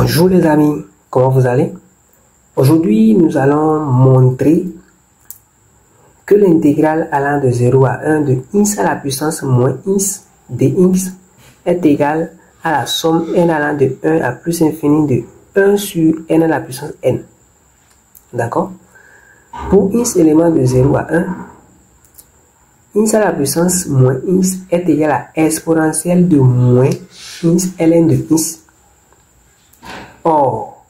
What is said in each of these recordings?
Bonjour les amis, comment vous allez? Aujourd'hui, nous allons montrer que l'intégrale allant de 0 à 1 de x à la puissance moins x dx est égale à la somme n allant de 1 à plus infini de 1 sur n à la puissance n. D'accord? Pour x élément de 0 à 1, x à la puissance moins x est égal à exponentielle de moins x ln de x. Or,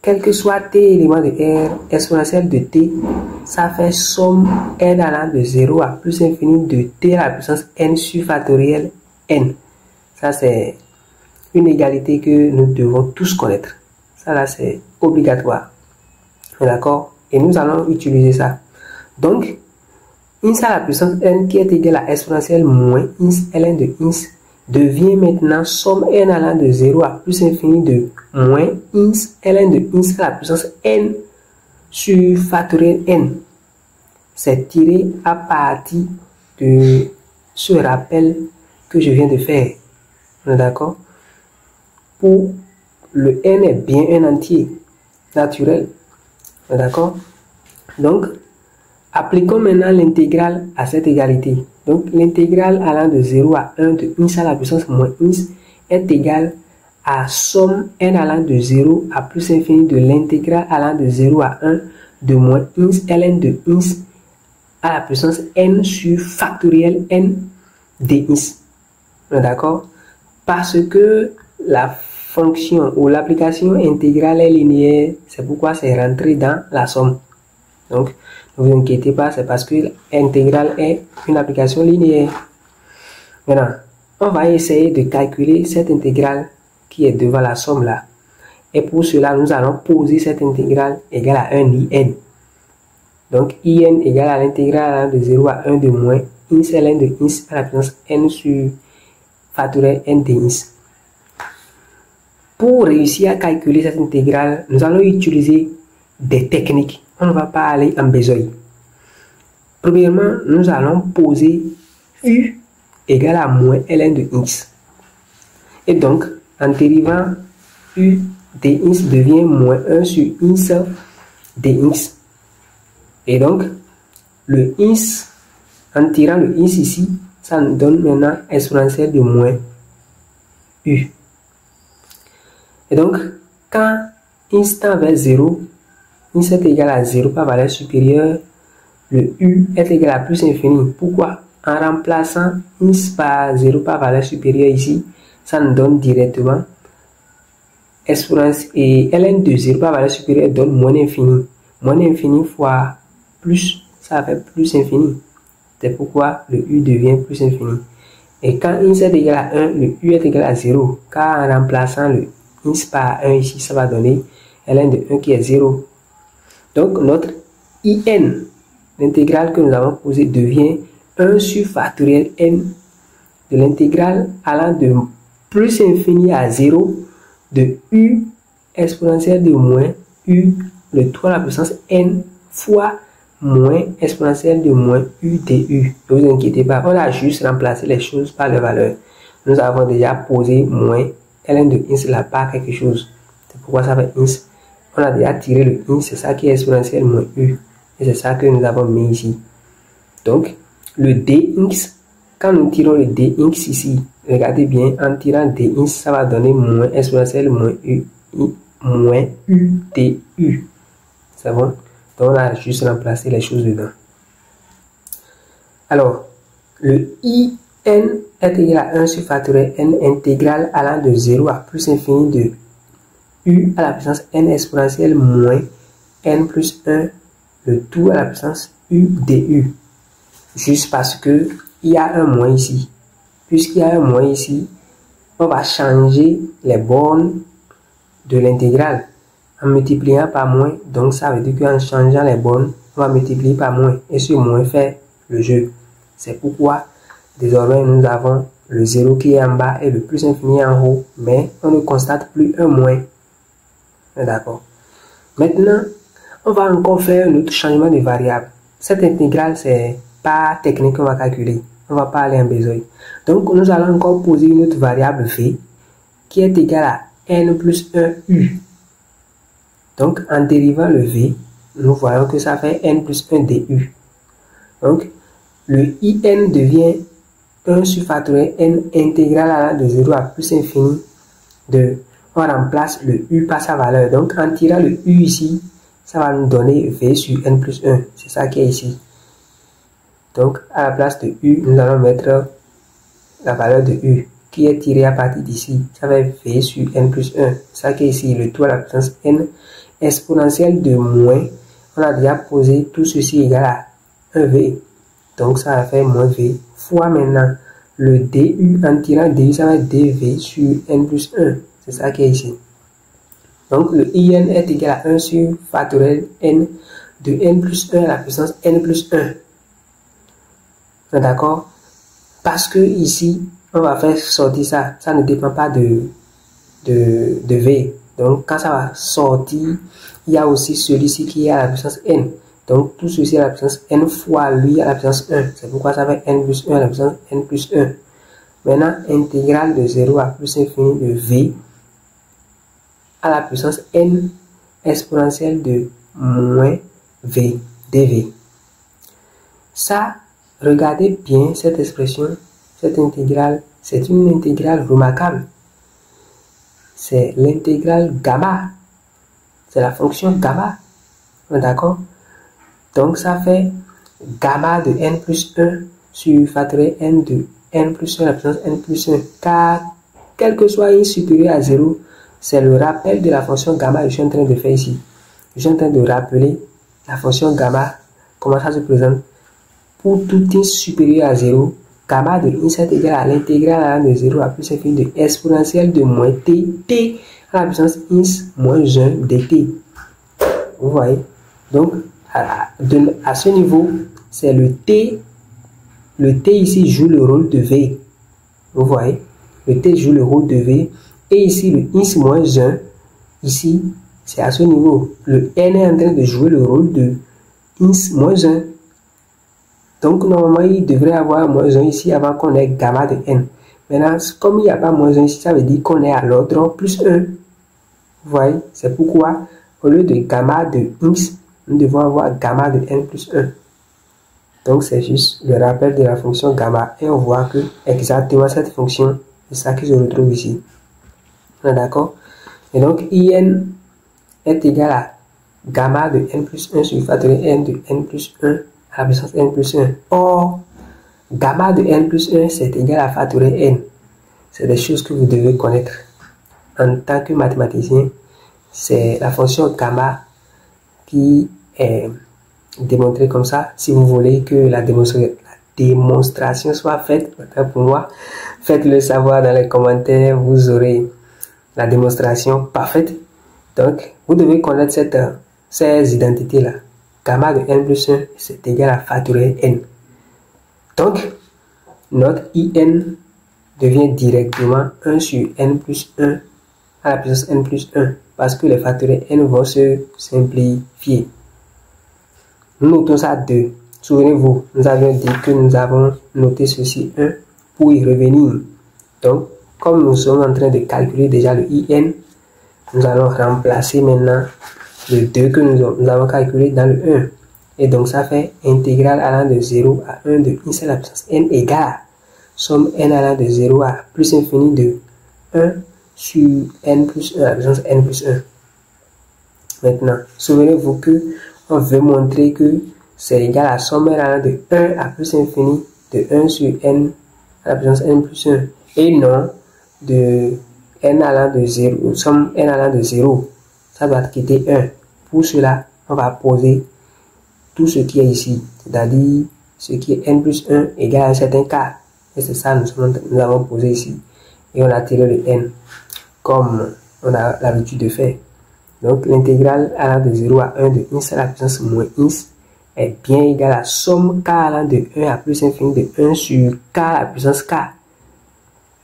quel que soit t élément de R, exponentielle de t, ça fait somme n allant de 0 à plus infini de t à la puissance n sur factoriel n. Ça, c'est une égalité que nous devons tous connaître. Ça, là, c'est obligatoire. D'accord? Et nous allons utiliser ça. Donc, x à la puissance n qui est égal à exponentielle moins x ln de x devient maintenant somme n allant de 0 à plus infini de moins x ln de x à la puissance n sur factoriel n. C'est tiré à partir de ce rappel que je viens de faire. D'accord? Pour le n est bien un entier naturel. D'accord? Donc, appliquons maintenant l'intégrale à cette égalité. Donc, l'intégrale allant de 0 à 1 de x à la puissance moins x est égale à somme n allant de 0 à plus infini de l'intégrale allant de 0 à 1 de moins x ln de x à la puissance n sur factoriel n dx. D'accord? Parce que la fonction ou l'application intégrale est linéaire, c'est pourquoi c'est rentré dans la somme. Donc, ne vous inquiétez pas, c'est parce que l'intégrale est une application linéaire. Maintenant, on va essayer de calculer cette intégrale qui est devant la somme là. Et pour cela, nous allons poser cette intégrale égale à 1 in. Donc, in égale à l'intégrale de 0 à 1 de moins x ln de x à la puissance n sur factoriel n dx. Pour réussir à calculer cette intégrale, nous allons utiliser des techniques. On ne va pas aller en besogne. Premièrement, nous allons poser u égale à moins ln de x. Et donc, en dérivant u dx devient moins 1 sur x dx. Et donc, le x, en tirant le x ici, ça nous donne maintenant exponentielle de moins u. Et donc, quand x tend vers 0, x est égal à 0 par valeur supérieure, le u est égal à plus infini. Pourquoi? En remplaçant x par 0 par valeur supérieure ici, ça nous donne directement exponentielle et ln de 0 par valeur supérieure donne moins infini. Moins infini fois plus, ça fait plus infini. C'est pourquoi le u devient plus infini. Et quand x est égal à 1, le u est égal à 0. Car en remplaçant le x par 1 ici, ça va donner ln de 1 qui est 0. Donc notre in, l'intégrale que nous avons posée, devient 1 sur factoriel n de l'intégrale allant de plus infini à 0 de u exponentielle de moins u le 3 à la puissance n fois moins exponentielle de moins u du. Ne vous inquiétez pas, on a juste remplacé les choses par les valeurs. Nous avons déjà posé moins ln de x là par quelque chose. C'est pourquoi ça fait x. On a déjà tiré le x, c'est ça qui est exponentielle moins u. Et c'est ça que nous avons mis ici. Donc, le dx, quand nous tirons le dx ici, regardez bien, en tirant dx, ça va donner moins exponentielle moins u du. C'est bon? Donc, on a juste remplacé les choses dedans. Alors, le in est égal à 1 sur factoriel n intégrale allant de 0 à plus infini de u à la puissance n exponentielle moins n plus 1 le tout à la puissance u du. Juste parce que il y a un moins ici. Puisqu'il y a un moins ici, on va changer les bornes de l'intégrale en multipliant par moins. Donc ça veut dire qu'en changeant les bornes, on va multiplier par moins. Et ce moins fait le jeu. C'est pourquoi désormais nous avons le 0 qui est en bas et le plus infini en haut. Mais on ne constate plus un moins. D'accord. Maintenant, on va encore faire un autre changement de variable. Cette intégrale, c'est pas technique qu'on va calculer. On va pas aller en besogne. Donc, nous allons encore poser une autre variable v qui est égale à n plus 1 u. Donc, en dérivant le v, nous voyons que ça fait n plus 1 du. Donc, le in devient 1 sur factoriel n intégral allant de 0 à plus infini de... On remplace le u par sa valeur. Donc, en tirant le u ici, ça va nous donner v sur n plus 1. C'est ça qui est ici. Donc, à la place de u, nous allons mettre la valeur de u qui est tirée à partir d'ici. Ça va être v sur n plus 1. C'est ça qui est ici. Le tout à la puissance n exponentielle de moins. On a déjà posé tout ceci égal à 1v. Donc, ça va faire moins v fois maintenant le du. En tirant du, ça va être dv sur n plus 1. C'est ça qui est ici. Donc, le in est égal à 1 sur factoriel n de n plus 1 à la puissance n plus 1. D'accord? Parce que ici, on va faire sortir ça. Ça ne dépend pas de v. Donc, quand ça va sortir, il y a aussi celui-ci qui est à la puissance n. Donc, tout ceci à la puissance n fois lui à la puissance 1. C'est pourquoi ça fait n plus 1 à la puissance n plus 1. Maintenant, intégrale de 0 à plus infini de v à la puissance n exponentielle de moins v dv. Ça, regardez bien cette expression, cette intégrale. C'est une intégrale remarquable. C'est l'intégrale gamma. C'est la fonction gamma. D'accord? Donc, ça fait gamma de n plus 1 sur factoriel n de n plus 1 à la puissance n plus 1. Car, quel que soit i supérieur à 0, c'est le rappel de la fonction gamma que je suis en train de faire ici. Je suis en train de rappeler la fonction gamma, comment ça se présente. Pour tout i supérieur à 0, gamma de i est égal à l'intégrale allant de 0 à plus infini de exponentielle de moins t à la puissance i moins 1 dt. Vous voyez? Donc, à ce niveau, c'est le t. Le t ici joue le rôle de v. Vous voyez? Le t joue le rôle de v. Et ici, le i moins 1, ici, c'est à ce niveau. Le n est en train de jouer le rôle de i moins 1. Donc, normalement, il devrait avoir moins 1 ici avant qu'on ait gamma de n. Maintenant, comme il n'y a pas moins 1 ici, ça veut dire qu'on est à l'ordre plus 1. Vous voyez? C'est pourquoi, au lieu de gamma de x, nous devons avoir gamma de n plus 1. Donc, c'est juste le rappel de la fonction gamma. Et on voit que exactement cette fonction, c'est ça qui se retrouve ici. D'accord? Et donc, in est égal à gamma de n plus 1 sur factoriel n de n plus 1 à la puissance n plus 1. Or, gamma de n plus 1, c'est égal à factoriel n. C'est des choses que vous devez connaître. En tant que mathématicien, c'est la fonction gamma qui est démontrée comme ça. Si vous voulez que la démonstration soit faite, pour moi, faites-le savoir dans les commentaires, vous aurez la démonstration parfaite. Donc, vous devez connaître ces identités-là. Gamma de n plus 1, c'est égal à factoriel n. Donc, notre in devient directement 1 sur n plus 1 à la puissance n plus 1 parce que les factoriels n vont se simplifier. Nous notons ça 2. Souvenez-vous, nous avions dit que nous avons noté ceci 1 pour y revenir. Donc, comme nous sommes en train de calculer déjà le in, nous allons remplacer maintenant le 2 que nous avons calculé dans le 1. Et donc, ça fait intégrale allant de 0 à 1 de i à la puissance n égale somme n allant de 0 à plus infini de 1 sur n plus 1 à la puissance n plus 1. Maintenant, souvenez-vous que on veut montrer que c'est égal à somme n allant de 1 à plus infini de 1 sur n à la puissance n plus 1 et non de n allant de 0, somme n allant de 0. Ça doit quitter 1. Pour cela, on va poser tout ce qui est ici, c'est-à-dire ce qui est n plus 1 égale à un certain cas. Et c'est ça nous avons posé ici. Et on a tiré le n, comme on a l'habitude de faire. Donc, l'intégrale allant de 0 à 1 de i à la puissance moins i est bien égale à somme k allant de 1 à plus infini de 1 sur k à la puissance k.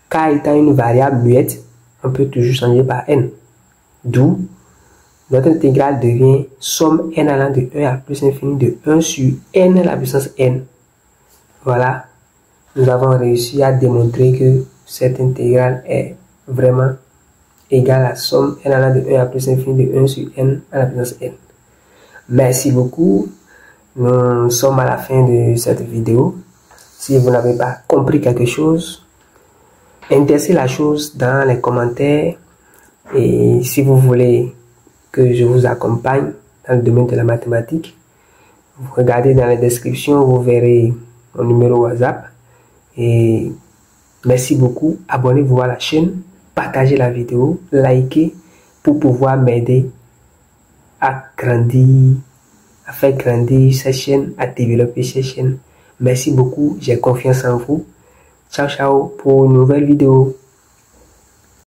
K étant une variable muette, on peut toujours changer par n. D'où notre intégrale devient somme n allant de 1 à plus infini de 1 sur n à la puissance n. Voilà, nous avons réussi à démontrer que cette intégrale est vraiment égale la somme n allant de 1 à plus infini de 1 sur n à la puissance n. Merci beaucoup. Nous sommes à la fin de cette vidéo. Si vous n'avez pas compris quelque chose, intéressez la chose dans les commentaires. Et si vous voulez que je vous accompagne dans le domaine de la mathématique, vous regardez dans la description, vous verrez mon numéro WhatsApp. Et merci beaucoup. Abonnez-vous à la chaîne, partagez la vidéo, likez pour pouvoir m'aider à grandir, à faire grandir cette chaîne, à développer cette chaîne. Merci beaucoup, j'ai confiance en vous. Ciao, ciao pour une nouvelle vidéo.